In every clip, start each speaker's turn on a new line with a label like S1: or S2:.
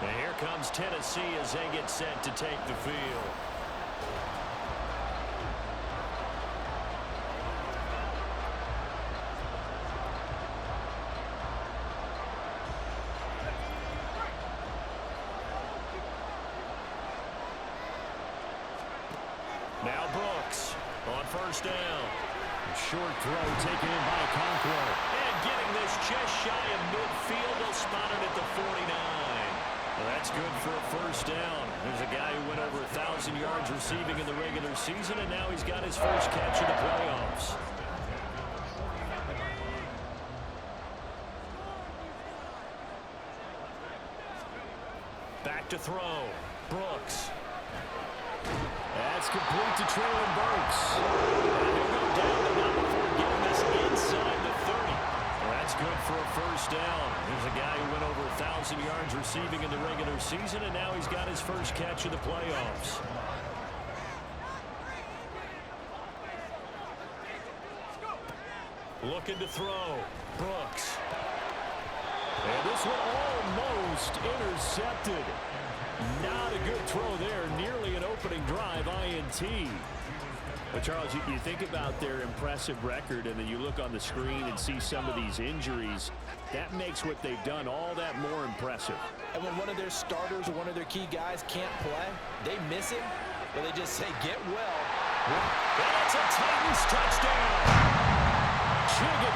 S1: And here comes Tennessee as they get set to take the field. Now Brooks on first down. Short throw taken in by Conqueror. And getting this just shy of midfield. They'll spot it at the 49. Well, that's good for a first down. There's a guy who went over 1,000 yards receiving in the regular season, and now he's got his first catch in the playoffs. Back to throw. Brooks. That's complete to Traylon Burks. And he'll go down the number before getting this inside the 30. Well, that's good for a first down. There's a guy who went over 1,000 yards receiving in the regular season, and now he's got his first catch in the playoffs. Looking to throw. Brooks. And this one almost intercepted. Not a good throw there. Nearly an opening drive INT. But, Charles, you think about their impressive record, and then you look on the screen and see some of these injuries. That makes what they've done all that more impressive.
S2: And when one of their starters or one of their key guys can't play, they miss him, or they just say, get well.
S1: That's a Titans touchdown. Chigga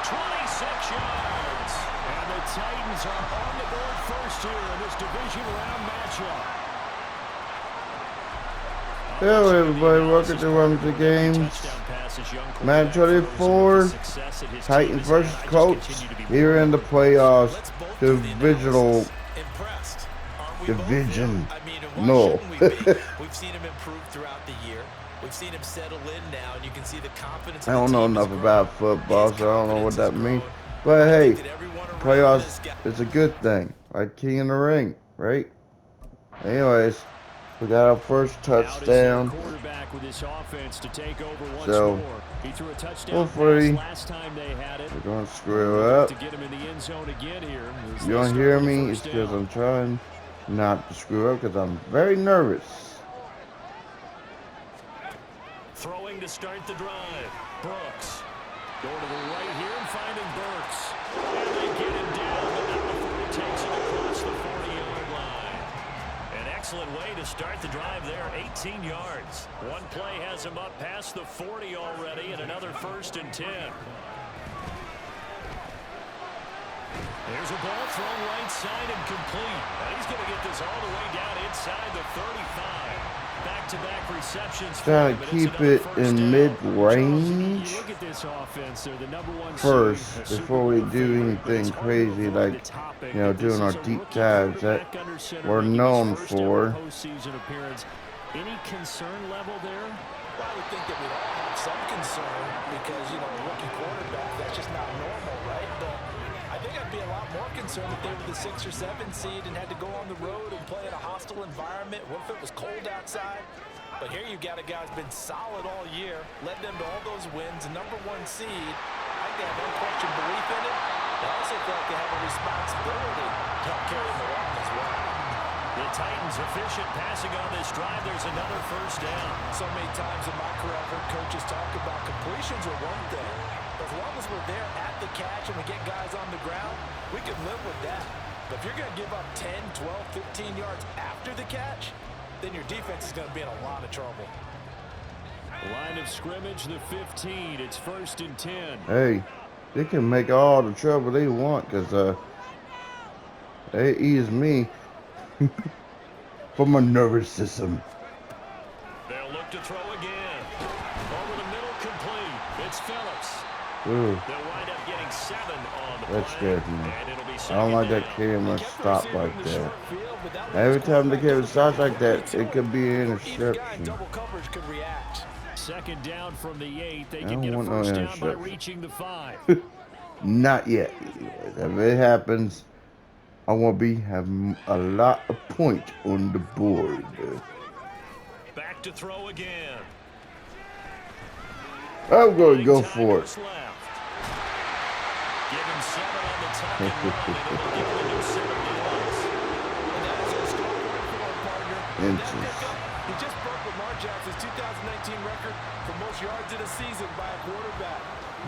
S1: 26 yards. And the Titans are on the board first here in this division round matchup.
S3: Hello everybody, welcome to Rumseygames. Madden 24, Titans versus Colts, here in the playoffs, division. No.
S2: We've seen him improve throughout the year. We've seen him settle in now, and you can see the confidence.
S3: I don't know enough about football, so I don't know what that means. But hey, playoffs is a good thing, like King in the Ring, right? Anyways, we got our first touchdown. So, hopefully, we're going to screw up. You don't hear me? It's because I'm trying not to screw up because I'm very nervous.
S1: Throwing to start the drive. Brooks. Go to the right here and finding Burks. And they get him down, but not before he takes it across the 40-yard line. An excellent way to start the drive there, 18 yards. One play has him up past the 40 already, and another 1st and 10. There's a ball thrown right side and complete. And he's going to get this all the way down inside the 35. Back-to-back receptions.
S3: Trying to keep it in mid-range first before we do anything crazy like, you know, doing our deep dives that we're known for.
S1: Any concern level there?
S2: Well, I would think that we'd all have some concern because, you know, a rookie quarterback, that's just not normal, right? But I think I'd be a lot more concerned if they were the 6 or 7 seed and had to go on the road and play in a hostile environment. What if it was cold outside? But here you've got a guy who's been solid all year, led them to all those wins, #1 seed. I think they have unquestioned belief in it. They also feel like they have a responsibility to help carry them along as well.
S1: The Titans efficient passing on this drive. There's another 1st down.
S2: So many times in my career, I've heard coaches talk about completions are one thing. But as long as we're there at the catch and we get guys on the ground, we can live with that. But if you're going to give up 10, 12, 15 yards after the catch, then your defense is going to be in a lot of trouble.
S1: Line of scrimmage, the 15. It's 1st and 10.
S3: Hey, they can make all the trouble they want because they ease me from my nervous system.
S1: They'll look to throw again. Over the middle, complete. It's Phillips.
S3: Ooh.
S1: They'll wind up getting 7 on the
S3: That
S1: play.
S3: scared me.
S1: And it'll be
S3: I don't like that camera stop like that. Every time the camera stops like that, it could be an interception.
S2: Double coverage could react.
S1: 2nd down from the 8. They
S3: I
S1: can
S3: don't
S1: get a
S3: want no
S1: 1st down by
S3: interception.
S1: reaching the 5.
S3: Not yet. If it happens, I want to be having a lot of points on the board.
S1: Back to throw again.
S3: I'm going to go for it.
S1: Give him 7 on the top and 1, and it'll give him a new 7 yards.
S3: inches.
S2: He just broke Lamar Jackson's 2019 record for most yards in a season by a quarterback.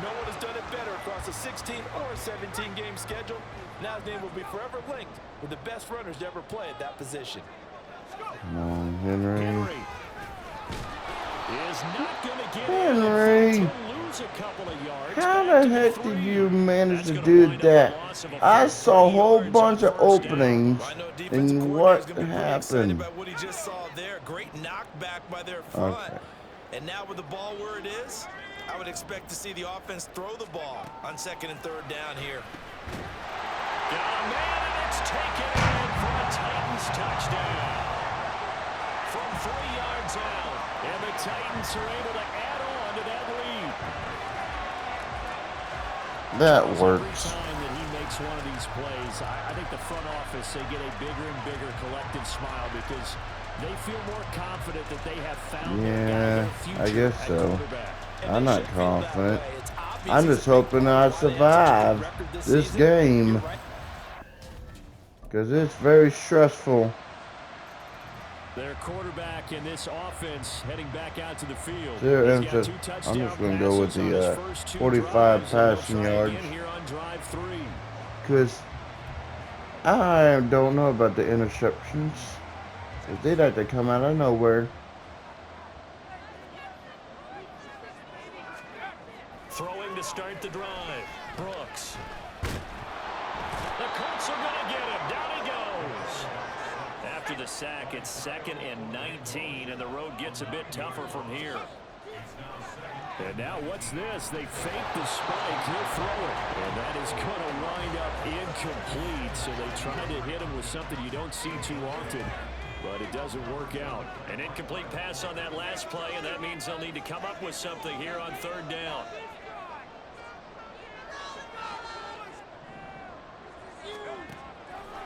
S2: No one has done it better across a 16 or 17-game schedule. Now his name will be forever linked with the best runners to ever play at that position.
S3: Come on, Henry.
S1: Is not going to get
S3: Henry.
S1: lose a couple of yards.
S3: How the heck did you manage to do that? I saw a whole bunch of openings, and what happened?
S2: About what he just saw there. Great knockback by their front.
S3: Okay.
S2: And now with the ball where it is, I would expect to see the offense throw the ball on 2nd and 3rd down here.
S1: Got a man, and it's taken in for a Titans touchdown. From 3 yards out, and the Titans are able to add on to that lead.
S3: That
S1: Every
S3: works.
S1: time that he makes one of these plays, I think the front office, they get a bigger and bigger collective smile because they feel more confident that they have found their future
S3: I guess
S1: at
S3: so.
S1: quarterback.
S3: I'm not confident. I'm just hoping I survive this game because it's very stressful.
S1: Their quarterback in this offense heading back out to the field.
S3: There,
S1: He's got 2
S3: I'm
S1: touchdown
S3: just going to go with
S1: passes on his
S3: the
S1: first 2
S3: 45
S1: drives, and they'll
S3: passing
S1: try
S3: yards
S1: again here on drive 3.
S3: because I don't know about the interceptions. If they'd have to come out of nowhere.
S1: Throwing to start the drive. Brooks. The Colts are going to get him. Down he goes. After the sack, it's 2nd and 19, and the road gets a bit tougher from here. And now what's this? They fake the spike. He'll throw it. And that is going to wind up incomplete. So they try to hit him with something you don't see too often. But it doesn't work out. An incomplete pass on that last play, and that means they'll need to come up with something here on 3rd down.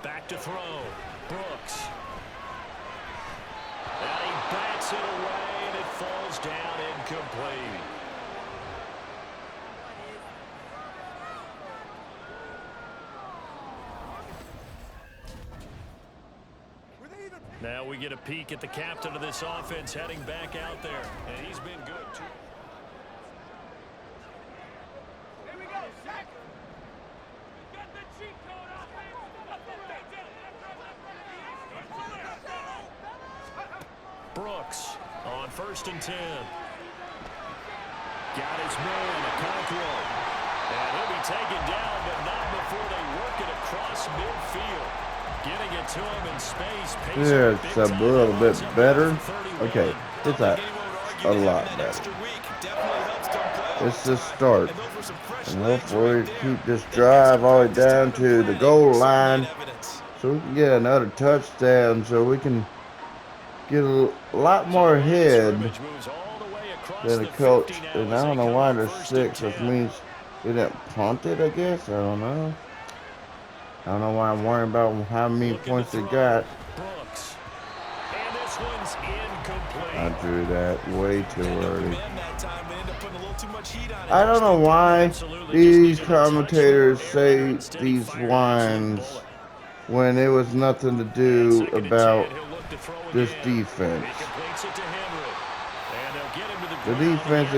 S1: Back to throw. Brooks. And he bats it away, and it falls down incomplete. Now we get a peek at the captain of this offense heading back out there. And he's been good, too.
S4: Here we go, Shaq. Get the cheat code off.
S1: Brooks on 1st and 10. Got his man, a control. And he'll be taken down, but not before they work it across midfield. Getting it to him in space.
S3: Yeah, it's a little bit better. Okay, it's a lot better. It's the start. And hopefully keep this drive all the way down to the goal line so we can get another touchdown so we can get a lot more ahead than the Colts. And I don't know why they're 6, which means they didn't punt it, I guess. I don't know. I don't know why I'm worrying about how many points they got. I drew that way too early. I don't know why these commentators say these lines when it was nothing to do about this defense. The defense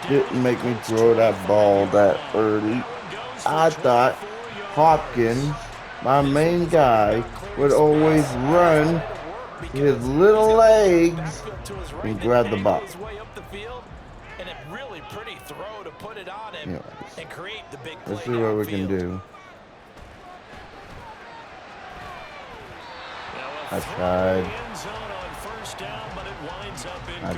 S3: didn't make me throw that ball that early. I thought Hopkins, my main guy, would always run his little legs and grab the ball. Anyways, let's see what we can do. I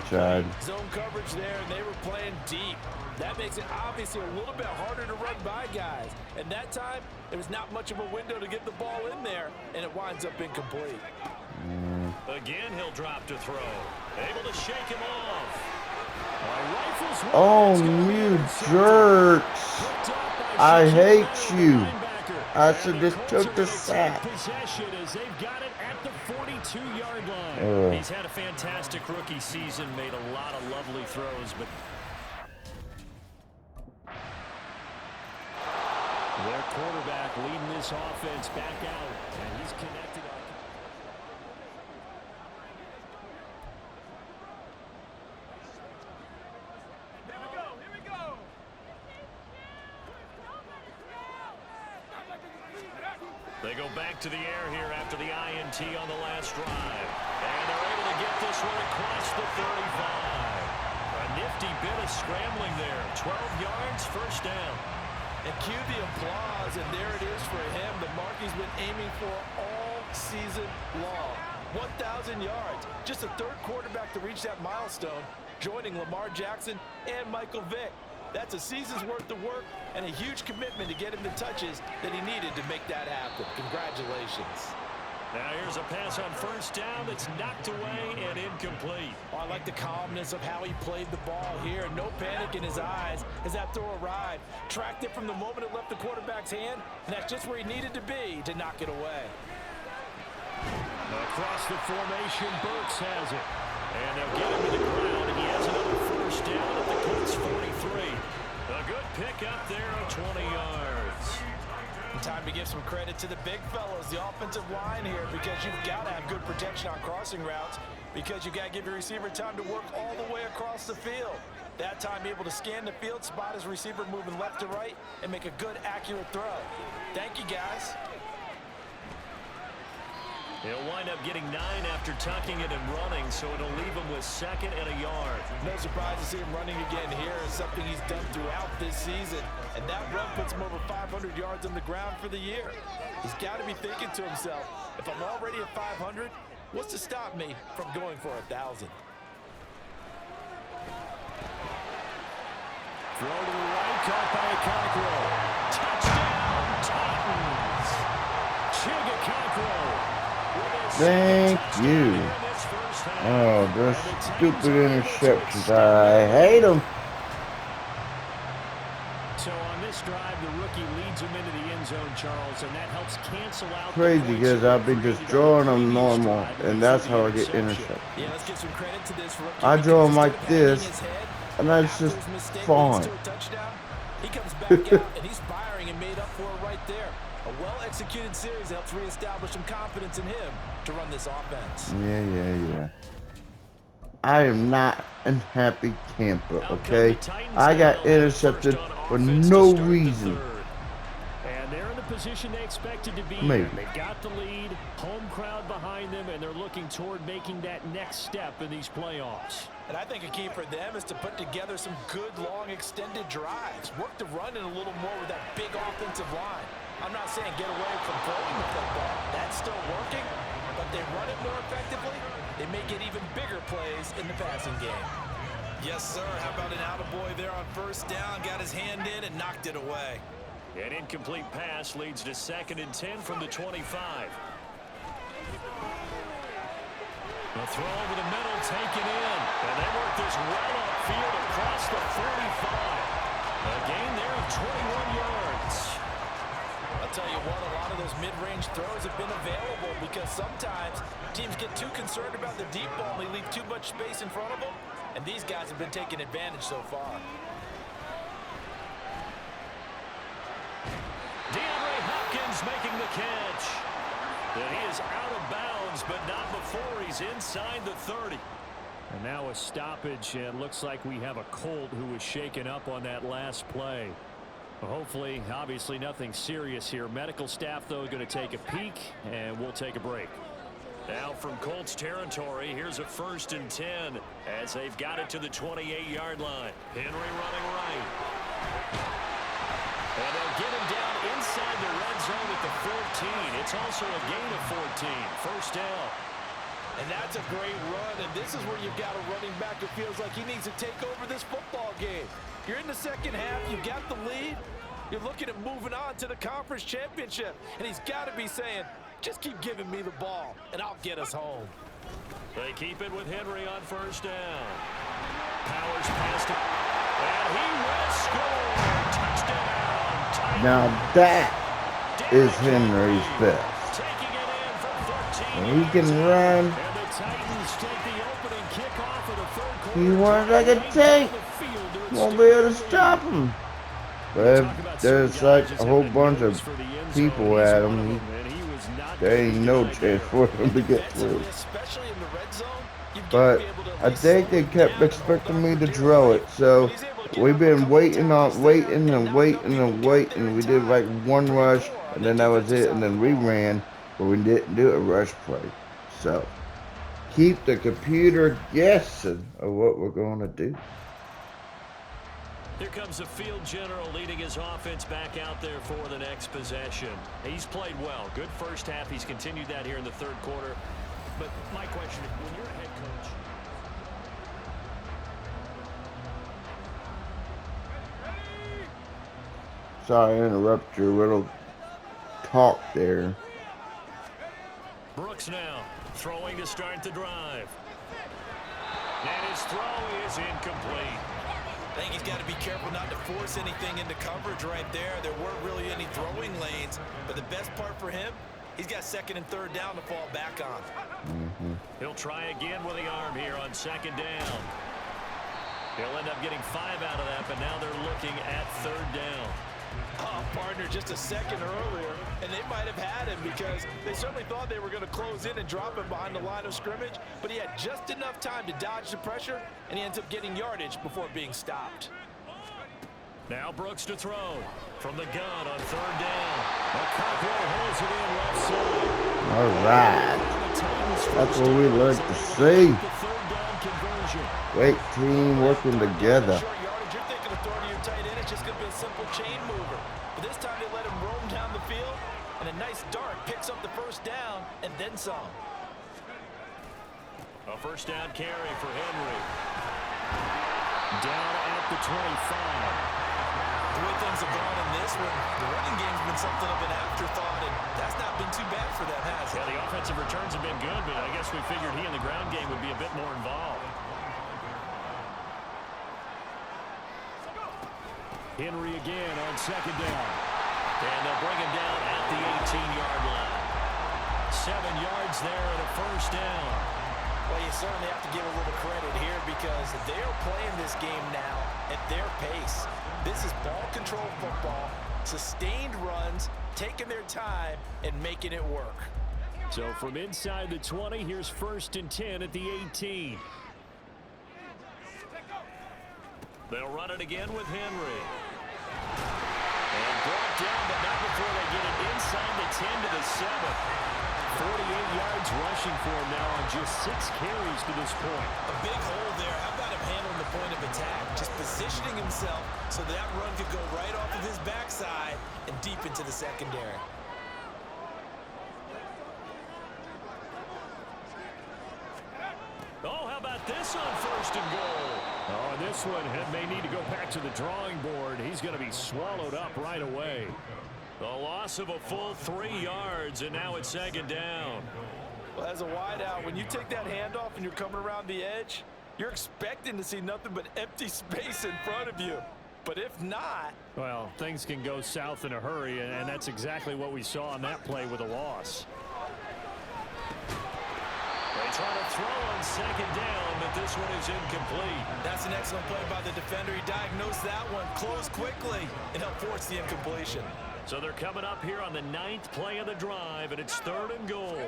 S3: tried.
S2: Zone coverage there, and they were playing deep. That makes it obviously a little bit harder to run by guys. And that time, there was not much of a window to get the ball in there, and it winds up incomplete.
S1: Again, he'll drop to throw. Able to shake him off.
S3: Oh, you jerks. I hate you. I should just took the sack.
S1: He's had a fantastic rookie season, made a lot of lovely throws, but their quarterback leading this offense back out, and he's connected. They go back to the air here after the INT on the last drive. And they're able to get this one across the 35. A nifty bit of scrambling there. 12 yards, first down.
S2: And cue the applause, and there it is for him. The mark he's been aiming for all season long. 1,000 yards. Just the third quarterback to reach that milestone, joining Lamar Jackson and Michael Vick. That's a season's worth of work and a huge commitment to get him the touches that he needed to make that happen. Congratulations.
S1: Now here's a pass on first down that's knocked away and incomplete.
S2: Oh, I like the calmness of how he played the ball here. No panic in his eyes as that throw arrived. Tracked it from the moment it left the quarterback's hand, and that's just where he needed to be to knock it away.
S1: Across the formation, Burks has it. And they'll get him to the ground, and he has another first down at the Colts 43. A good pick up there of 20 yards.
S2: Time to give some credit to the big fellas, the offensive line here, because you've got to have good protection on crossing routes, because you've got to give your receiver time to work all the way across the field. That time able to scan the field, spot his receiver moving left to right, and make a good, accurate throw. Thank you, guys.
S1: He'll wind up getting 9 after tucking it and running, so it'll leave him with 2nd and a yard.
S2: No surprise to see him running again here. Is something he's done throughout this season. And that run puts him over 500 yards on the ground for the year. He's got to be thinking to himself, if I'm already at 500, what's to stop me from going for 1,000?
S1: Throw to the right, caught by Cockrell. Touchdown, Titans. Chigga Cockrell.
S3: Thank you. Oh, those stupid interceptions. I hate them.
S1: So on this drive, the rookie leads him into the end zone, Charles, and that helps cancel out.
S3: Crazy because I've been just drawing them normal, and that's how I get intercepted.
S2: Yeah, let's give some credit to this rookie.
S3: I draw them like this, and that's just fine.
S2: He comes back out, and he's firing and made up for it right there. A well-executed series helps reestablish some confidence in him to run this offense.
S3: Yeah. I am not a happy camper, okay? I got intercepted for no reason.
S1: And they're in the position they expected to be.
S3: Maybe.
S1: They've got the lead, home crowd behind them, and they're looking toward making that next step in these playoffs.
S2: And I think a key for them is to put together some good, long, extended drives. Work the run in a little more with that big offensive line. I'm not saying get away from throwing the football. That's still working, but they run it more effectively. They make it even bigger plays in the passing game. Yes, sir. How about an attaboy there on first down? Got his hand in and knocked it away.
S1: An incomplete pass leads to 2nd and 10 from the 25. A throw over the middle, taken in. And they work this well upfield across the 45. A gain there of 21 yards.
S2: I'll tell you what, a lot of those mid-range throws have been available because sometimes teams get too concerned about the deep ball and they leave too much space in front of them. And these guys have been taking advantage so far.
S1: DeAndre Hopkins making the catch. And he is out of bounds, but not before he's inside the 30. And now a stoppage, and looks like we have a Colt who was shaken up on that last play. Well, hopefully, obviously nothing serious here. Medical staff, though, going to take a peek, and we'll take a break. Now from Colts territory, here's a 1st and 10 as they've got it to the 28-yard line. Henry running right. And they'll get him down inside the red zone at the 14. It's also a gain of 14. First down.
S2: And that's a great run, and this is where you've got a running back who feels like he needs to take over this football game. You're in the second half, you've got the lead, you're looking at moving on to the conference championship, and he's got to be saying, just keep giving me the ball, and I'll get us home.
S1: They keep it with Henry on first down. Powers past him, and he will score. Touchdown. Titans.
S3: Now that is Henry's best.
S1: Taking it in from 13.
S3: When he can run,
S1: And the Titans take the opening kickoff of the third quarter.
S3: he runs like a tank. Won't be able to stop him. But there's like a whole bunch of people at him. There ain't no chance for him to get through. But I think they kept expecting me to drill it. So we've been waiting. We did like one rush, and then that was it. And then we ran, but we didn't do a rush play. So keep the computer guessing of what we're going to do.
S1: Here comes the field general leading his offense back out there for the next possession. He's played well. Good first half. He's continued that here in the third quarter. But my question is, when you're a head coach,
S3: sorry to interrupt your little talk there.
S1: Brooks now throwing to start the drive. And his throw is incomplete.
S2: I think he's got to be careful not to force anything into coverage right there. There weren't really any throwing lanes, but the best part for him, he's got second and third down to fall back on.
S1: He'll try again with the arm here on second down. He'll end up getting 5 out of that, but now they're looking at third down.
S2: Oh, partner, just a second earlier, and they might have had him because they certainly thought they were going to close in and drop him behind the line of scrimmage, but he had just enough time to dodge the pressure, and he ends up getting yardage before being stopped.
S1: Now Brooks to throw from the gun on third down. Cockrell holds it in left side.
S3: All right. That's what we like to see. Great team working together.
S2: You're thinking of throwing to your tight end. It's just going to be a simple chain mover. But this time they let him roam down the field, and a nice dart picks up the first down and then some.
S1: A first down carry for Henry. Down at the 25.
S2: The way things have gone in this one, the running game's been something of an afterthought, and that's not been too bad for them, has it?
S1: Yeah, the offensive returns have been good, but I guess we figured he in the ground game would be a bit more involved. Henry again on second down. And they'll bring him down at the 18-yard line. 7 yards there and a first down.
S2: Well, you certainly have to give a little credit here because they're playing this game now at their pace. This is ball control football, sustained runs, taking their time, and making it work.
S1: So from inside the 20, here's 1st and 10 at the 18. They'll run it again with Henry. And brought down, but not before they get it inside the 10 to the 7. 48 yards rushing for him now on just 6 carries to this point.
S2: A big hole there. How about him handling the point of attack? Just positioning himself so that run could go right off of his backside and deep into the secondary.
S1: Oh, how about this on 1st and goal? Oh, and this one may need to go back to the drawing board. He's going to be swallowed up right away. The loss of a full 3 yards, and now it's 2nd down.
S2: Well, as a wideout, when you take that handoff and you're coming around the edge, you're expecting to see nothing but empty space in front of you. But if not...
S1: Well, things can go south in a hurry, and that's exactly what we saw on that play with a loss. They try to throw on 2nd down, but this one is incomplete.
S2: That's an excellent play by the defender. He diagnosed that one, closed quickly, and helped force the incompletion.
S1: So they're coming up here on the 9th play of the drive, and it's 3rd and goal.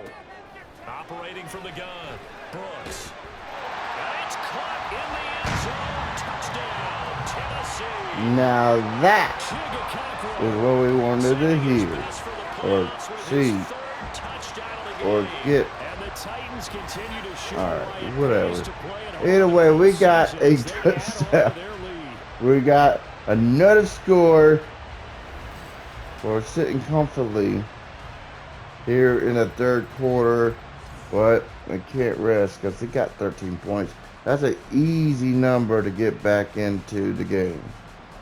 S1: Operating from the gun, Brooks. And it's caught in the end zone. Touchdown, Tennessee.
S3: Now that is what we wanted to hear, or see, or get. Alright, whatever. Either way, we got a touchdown. We got another score. We're sitting comfortably here in the 3rd quarter, but we can't rest because we got 13 points. That's an easy number to get back into the game.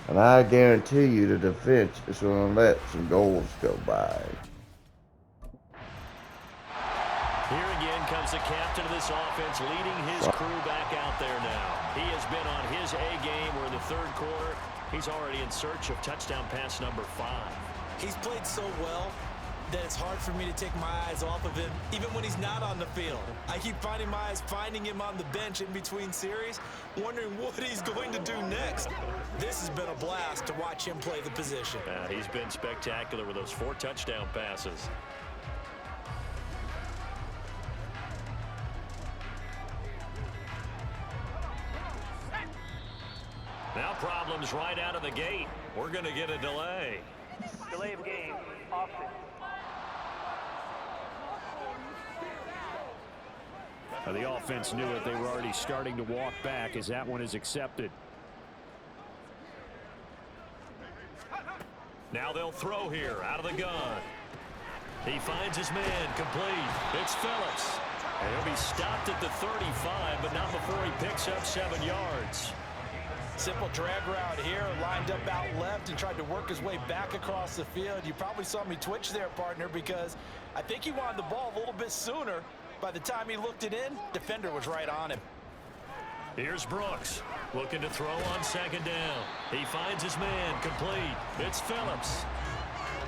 S3: And I guarantee you the defense is going to let some goals go by.
S1: Here again comes the captain of this offense, leading his crew back out there now. He has been on his A game. We're in the 3rd quarter. He's already in search of touchdown pass number 5.
S2: He's played so well that it's hard for me to take my eyes off of him, even when he's not on the field. I keep finding my eyes finding him on the bench in between series, wondering what he's going to do next. This has been a blast to watch him play the position.
S1: He's been spectacular with those 4 touchdown passes. Now problems right out of the gate. We're going to get a delay.
S5: Delay of game, offense.
S1: The offense knew it. They were already starting to walk back as that one is accepted. Now they'll throw here out of the gun. He finds his man complete. It's Phillips. And he'll be stopped at the 35, but not before he picks up 7 yards.
S2: Simple drag route here, lined up out left and tried to work his way back across the field. You probably saw me twitch there, partner, because I think he wanted the ball a little bit sooner. By the time he looked it in, defender was right on him.
S1: Here's Brooks looking to throw on 2nd down. He finds his man complete. It's Phillips.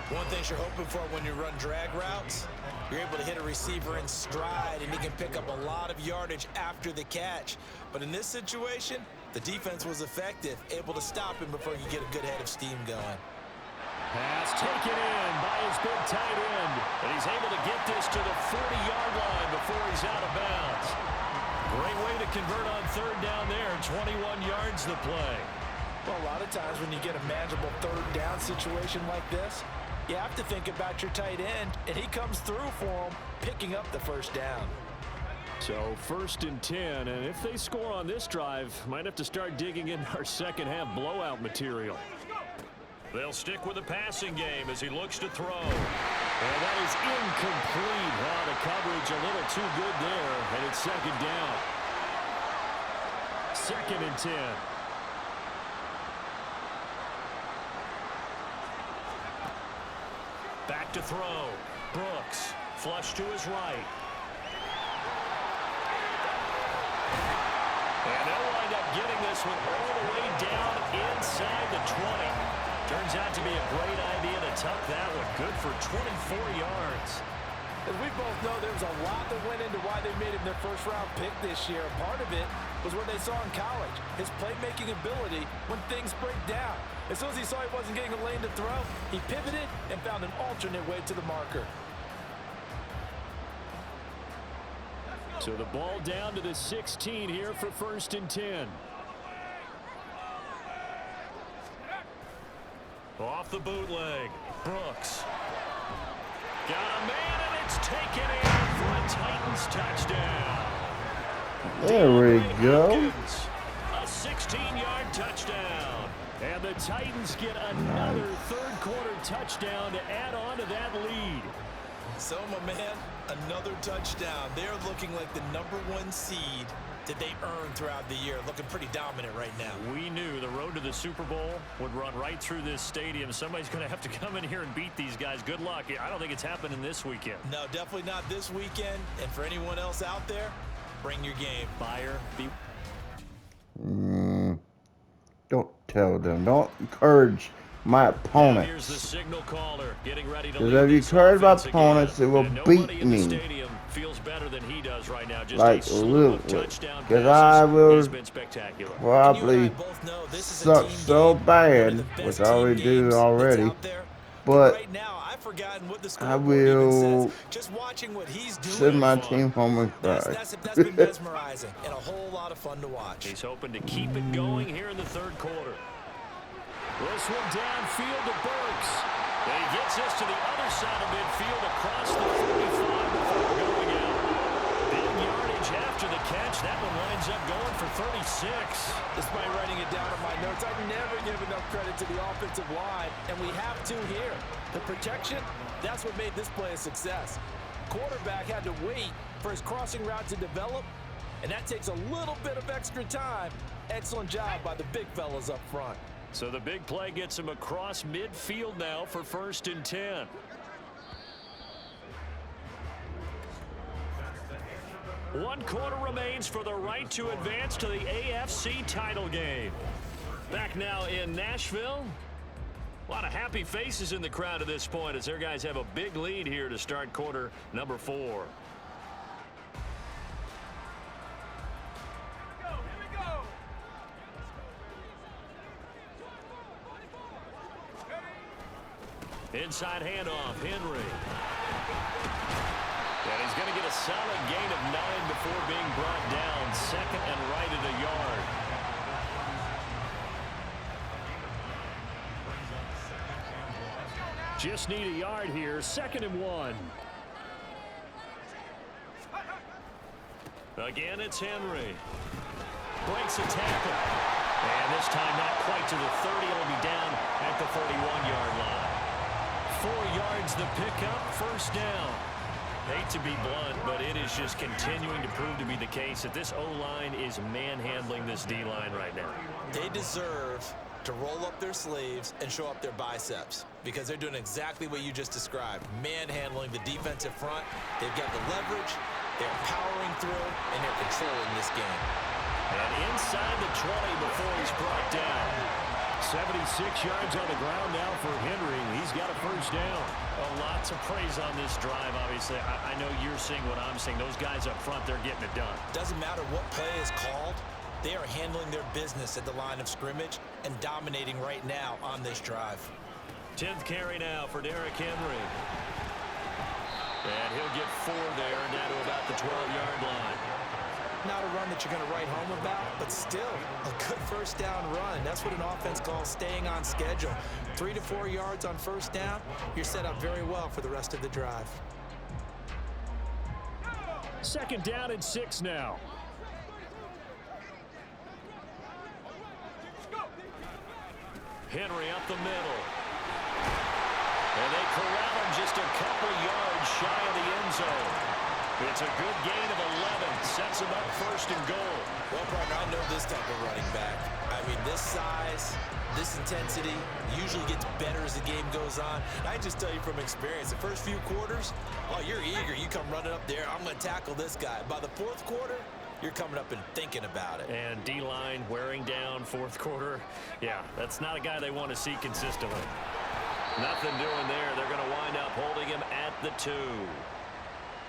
S2: One thing you're hoping for when you run drag routes, you're able to hit a receiver in stride and he can pick up a lot of yardage after the catch. But in this situation, the defense was effective, able to stop him before you get a good head of steam going.
S1: Pass taken in by his big tight end. And he's able to get this to the 40-yard line before he's out of bounds. Great way to convert on 3rd down there. 21 yards the play.
S2: Well, a lot of times when you get a manageable 3rd down situation like this, you have to think about your tight end, and he comes through for him, picking up the 1st down.
S1: So 1st and 10, and if they score on this drive, might have to start digging in our second-half blowout material. They'll stick with the passing game as he looks to throw. And that is incomplete. Oh, the coverage a little too good there, and it's 2nd down. 2nd and 10. Back to throw. Brooks, flush to his right. And they'll wind up getting this one all the way down inside the 20. Turns out to be a great idea to tuck that one. Good for 24 yards.
S2: As we both know, there was a lot that went into why they made him their 1st-round pick this year. Part of it was what they saw in college, his playmaking ability when things break down. As soon as he saw he wasn't getting a lane to throw, he pivoted and found an alternate way to the marker.
S1: So the ball down to the 16 here for 1st and 10. Off the bootleg, Brooks. Got a man, and it's taken in for a Titans touchdown.
S3: There we go.
S1: A 16-yard touchdown. And the Titans get another 3rd quarter touchdown to add on to that lead.
S2: So, my man, another touchdown. They're looking like the #1 seed that they earned throughout the year. Looking pretty dominant right now.
S1: We knew the road to the Super Bowl would run right through this stadium. Somebody's going to have to come in here and beat these guys. Good luck. I don't think it's happening this weekend.
S2: No, definitely not this weekend. And for anyone else out there, bring your game.
S1: Buyer, be...
S3: Don't tell them. Don't encourage my opponents.
S1: Here's the signal caller getting ready to
S3: Because if you encourage my opponents, it will beat me.
S1: Feels better than he does right now. Just
S3: like literally. Because I will probably suck so bad, which I already do already. But I will send my team home and cry.
S2: That's been mesmerizing and a whole lot of fun to watch.
S1: He's hoping to keep it going here in the 3rd quarter. This one downfield to Burks. And he gets this to the other side of midfield across the 45 before going out. Big yardage after the catch. That one winds up going for 36.
S2: Despite writing it down on my notes, I never give enough credit to the offensive line, and we have to here. The protection, that's what made this play a success. Quarterback had to wait for his crossing route to develop, and that takes a little bit of extra time. Excellent job by the big fellas up front.
S1: So the big play gets him across midfield now for 1st and 10. One quarter remains for the right to advance to the AFC title game. Back now in Nashville. A lot of happy faces in the crowd at this point as their guys have a big lead here to start quarter number 4. Inside handoff, Henry. And he's going to get a solid gain of 9 before being brought down. 2nd and right at a yard. Just need a yard here. 2nd and 1. Again, it's Henry. Breaks a tackle. And this time not quite to the 30. It'll be down at the 31-yard line. 4 yards the pickup, first down. Hate to be blunt, but it is just continuing to prove to be the case that this O-line is manhandling this D-line right now.
S2: They deserve to roll up their sleeves and show up their biceps because they're doing exactly what you just described, manhandling the defensive front. They've got the leverage, they're powering through, and they're controlling this game.
S1: And inside the 20 before he's brought down. 76 yards on the ground now for Henry. He's got a first down. Lots of praise on this drive, obviously. I know you're seeing what I'm seeing. Those guys up front, they're getting it done.
S2: Doesn't matter what play is called. They are handling their business at the line of scrimmage and dominating right now on this drive.
S1: 10th carry now for Derrick Henry. And he'll get 4 there, down to about the 12-yard line.
S2: Not a run that you're going to write home about, but still a good first down run. That's what an offense calls staying on schedule. 3 to 4 yards on first down, you're set up very well for the rest of the drive.
S1: 2nd down and 6 now. Henry up the middle. And they corral him just a couple yards shy of the end zone. It's a good gain of 11. Sets him up 1st and goal.
S2: Well, partner, I know this type of running back. I mean, this size, this intensity usually gets better as the game goes on. I just tell you from experience, the first few quarters, oh, you're eager. You come running up there, I'm going to tackle this guy. By the 4th quarter, you're coming up and thinking about it.
S1: And D-line wearing down 4th quarter. Yeah, that's not a guy they want to see consistently. Nothing doing there. They're going to wind up holding him at the 2.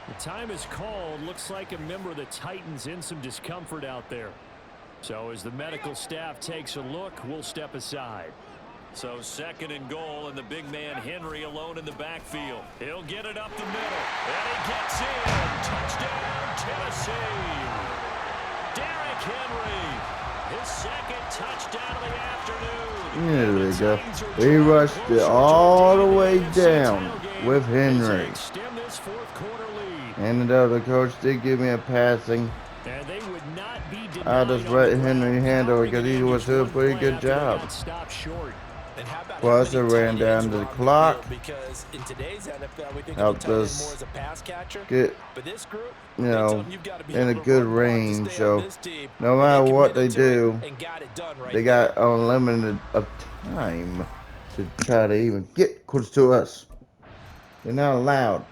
S1: The time is called. Looks like a member of the Titans in some discomfort out there. So as the medical staff takes a look, we'll step aside. So 2nd and goal, and the big man Henry alone in the backfield. He'll get it up the middle. And he gets in. Touchdown, Tennessee. Derrick Henry. His 2nd touchdown of the afternoon.
S3: There we go. He rushed it all the way down with Henry. And the coach did give me a passing. I just let Henry handle it because he was doing a pretty good job. Plus, it ran down the clock. Helped us get, you know, in a good range. So, no matter what they do, they got unlimited of time to try to even get close to us. They're not allowed.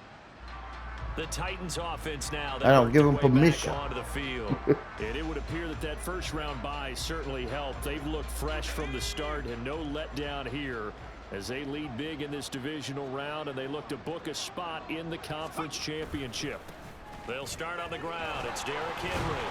S1: The Titans offense now.
S3: I don't give them permission.
S1: Onto the field. And it would appear that first round bye certainly helped. They've looked fresh from the start and no letdown here as they lead big in this divisional round and they look to book a spot in the conference championship. They'll start on the ground. It's Derrick Henry.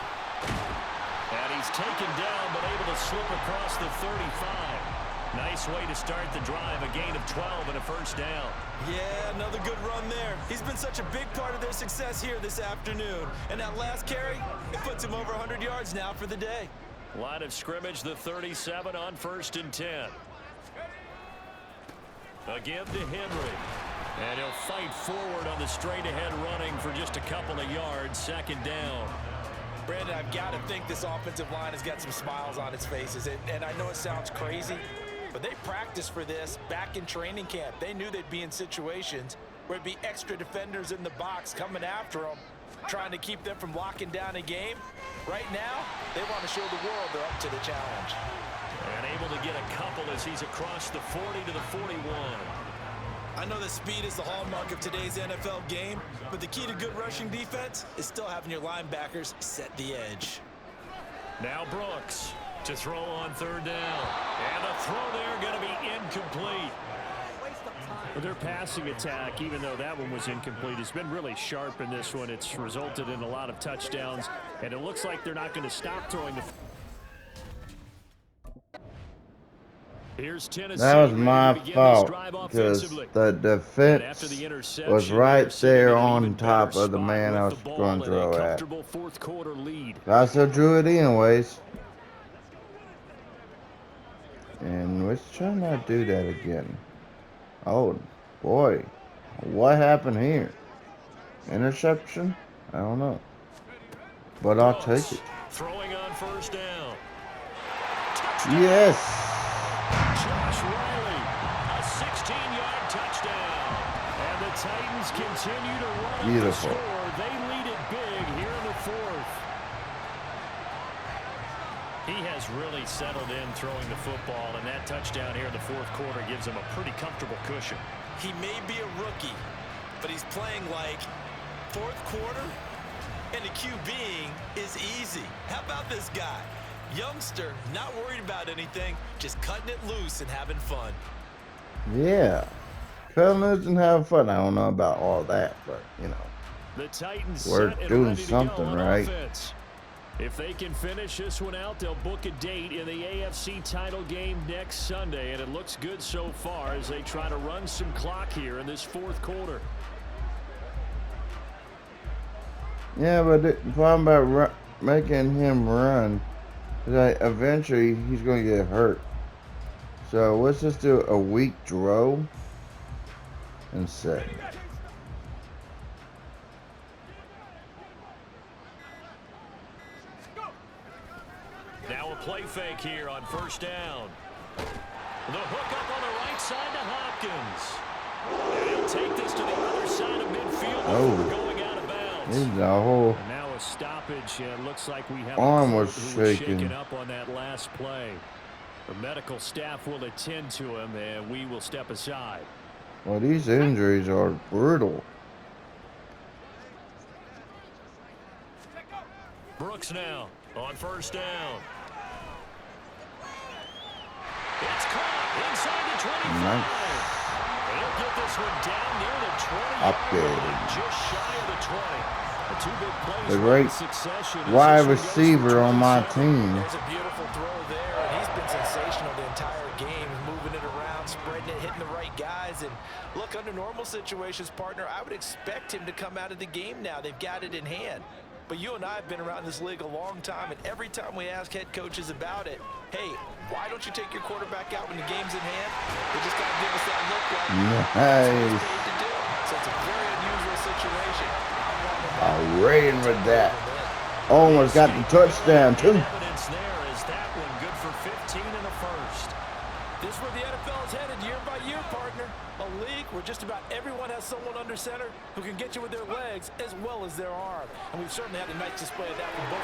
S1: And he's taken down but able to slip across the 35. Nice way to start the drive, a gain of 12 and a first down.
S2: Yeah, another good run there. He's been such a big part of their success here this afternoon. And that last carry, it puts him over 100 yards now for the day.
S1: Line of scrimmage, the 37 on 1st and 10. Again to Henry. And he'll fight forward on the straight-ahead running for just a couple of yards, 2nd down.
S2: Brandon, I've got to think this offensive line has got some smiles on its faces. And I know it sounds crazy, but they practiced for this back in training camp. They knew they'd be in situations where it'd be extra defenders in the box coming after them, trying to keep them from locking down a game. Right now, they want to show the world they're up to the challenge.
S1: And able to get a couple as he's across the 40 to the 41.
S2: I know that speed is the hallmark of today's NFL game, but the key to good rushing defense is still having your linebackers set the edge.
S1: Now Brooks to throw on 3rd down. And the throw there going to be incomplete. Well, their passing attack, even though that one was incomplete, has been really sharp in this one. It's resulted in a lot of touchdowns, and it looks like they're not going to stop throwing the. Here's Tennessee.
S3: That was my fault because the defense was right there on top of the man I was going to throw at. I still drew it anyways. And let's try not to do that again. Oh, boy. What happened here? Interception? I don't know. but I'll take it.
S1: Throwing on first down.
S3: Yes.
S1: Josh Riley, a 16-yard touchdown. And the Titans continue to run up the
S3: Beautiful.
S1: score. They lead it big here in the fourth. He has really settled in throwing the football, and that touchdown here in the fourth quarter gives him a pretty comfortable cushion.
S2: He may be a rookie, but he's playing like fourth quarter, and the QBing is easy. How about this guy? Youngster, not worried about anything, just cutting it loose and having fun.
S3: Yeah. Cutting loose and having fun. I don't know about all that, but, you know.
S1: The Titans
S3: We're
S1: set and
S3: doing
S1: ready to
S3: something
S1: go on
S3: right.
S1: offense. If they can finish this one out, they'll book a date in the AFC title game next Sunday, and it looks good so far as they try to run some clock here in this fourth quarter.
S3: Yeah, but the problem about making him run is that eventually he's going to get hurt. So let's just do a weak drill and set.
S1: Now a play fake here on first down. The hook up on the right side to Hopkins. And he'll take this to the other side of midfield before going out of bounds.
S3: He's a whole
S1: And now a stoppage, and it looks like we have
S3: arm
S1: a
S3: was
S1: who was
S3: shaking.
S1: shaken up on that last play. The medical staff will attend to him, and we will step aside.
S3: Well, these injuries are brutal.
S1: Brooks now on first down. It's caught inside the 25.
S3: Nice.
S1: He'll get this one down near the 20.
S3: Up there.
S1: Just shy of the 20. The two big plays
S3: The
S1: in
S3: great
S1: succession as
S3: wide
S1: this one goes for
S3: receiver on my
S1: 27.
S3: team.
S2: There's a beautiful throw there, and he's been sensational the entire game, moving it around, spreading it, hitting the right guys. And look, under normal situations, partner, I would expect him to come out of the game now. They've got it in hand. But you and I have been around this league a long time, and every time we ask head coaches about it, hey, why don't you take your quarterback out when the game's in hand? They just got to give us that look like that's what he's
S3: Nice.
S2: paid to do. So it's a very unusual situation.
S3: I ran with that. Almost got the touchdown, too.
S1: Evidence there is that one good for 15 in the first.
S2: This is where the NFL is headed year by year, partner. A league where just about everyone has someone under center who can get you with their legs as well as their arm. And we've certainly had a nice display of that from both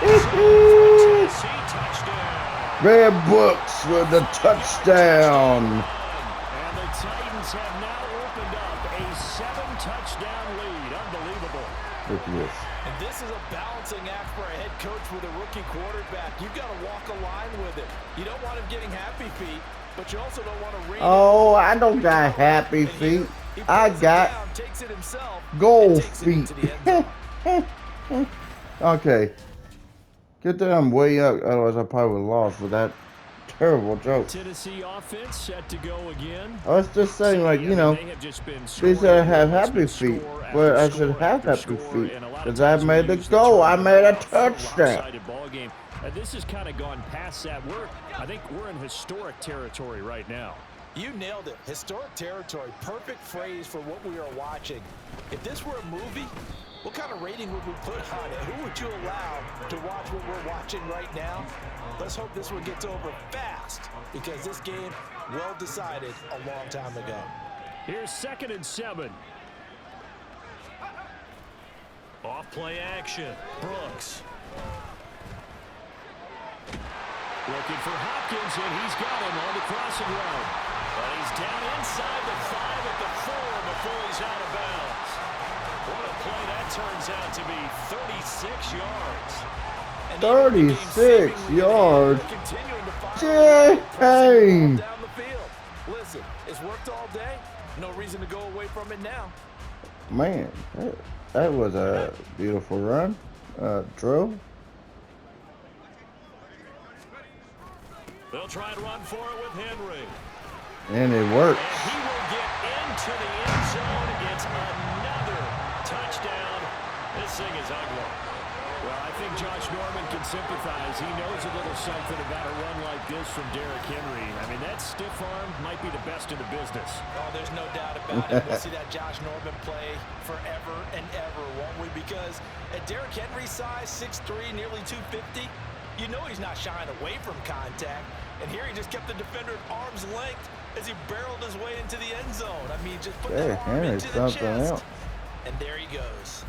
S1: Tennessee touchdown.
S3: Red Books with the touchdown.
S1: And the Titans have now opened up a 7-touchdown lead. Unbelievable.
S3: Look at this.
S2: And this is a balancing act for a head coach with a rookie quarterback. You've got to walk a line with it. You don't want him getting happy feet, but you also don't want to read
S3: Oh, I don't got happy feet. I got gold feet. Okay. Get them way up, otherwise I probably would have lost with that terrible joke.
S1: Tennessee offense set to go again.
S3: I was just saying, like, you know, they said I have happy feet, but I should have happy feet because I made the goal. I made a touchdown.
S1: This has kind of gone past that. I think we're in historic territory right now.
S2: You nailed it. Historic territory. Perfect phrase for what we are watching. If this were a movie, what kind of rating would we put on it? Who would you allow to watch what we're watching right now? Let's hope this one gets over fast because this game, well decided a long time ago.
S1: Here's 2nd and 7. Off play action. Brooks. Looking for Hopkins, and he's got him on the crossing route. But he's down inside the 5 at the 4 before he's out of bounds. What a play that turns out to be. 36 yards.
S3: 36 yards. Dang.
S2: Down the field. Listen, it's worked all day. No reason to go away from it now.
S3: Man, that was a beautiful run. Drill.
S1: They'll try and run for it with Henry.
S3: And it works.
S1: And he will get into the end zone. It's another touchdown. This thing is ugly. Well, I think Josh Norman can sympathize. He knows a little something about a run like this from Derrick Henry. I mean, that stiff arm might be the best in the business.
S2: Oh, there's no doubt about it. We'll see that Josh Norman play forever and ever, won't we? Because at Derrick Henry's size, 6'3", nearly 250, you know he's not shying away from contact. And here he just kept the defender at arm's length as he barreled his way into the end zone. I mean, just put that arm into the chest. And there he goes.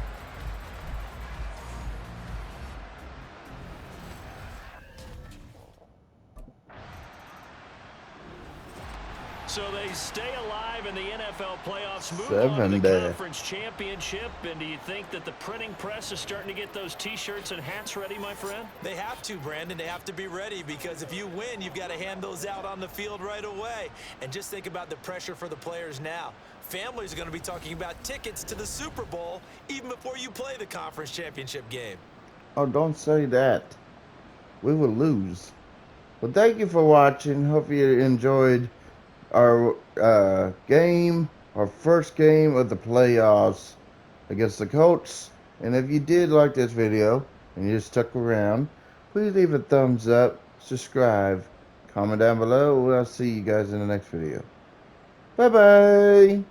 S1: So they stay alive in the NFL playoffs, move on to the conference championship. And do you think that the printing press is starting to get those T-shirts and hats ready, my friend?
S2: They have to, Brandon. They have to be ready because if you win, you've got to hand those out on the field right away. And just think about the pressure for the players now. Families are going to be talking about tickets to the Super Bowl even before you play the conference championship game.
S3: Oh, don't say that. We will lose. Well, thank you for watching. Hope you enjoyed our game, our first game of the playoffs against the Colts. And if you did like this video and you stuck around, please leave a thumbs up, subscribe, comment down below. I'll see you guys in the next video. Bye bye.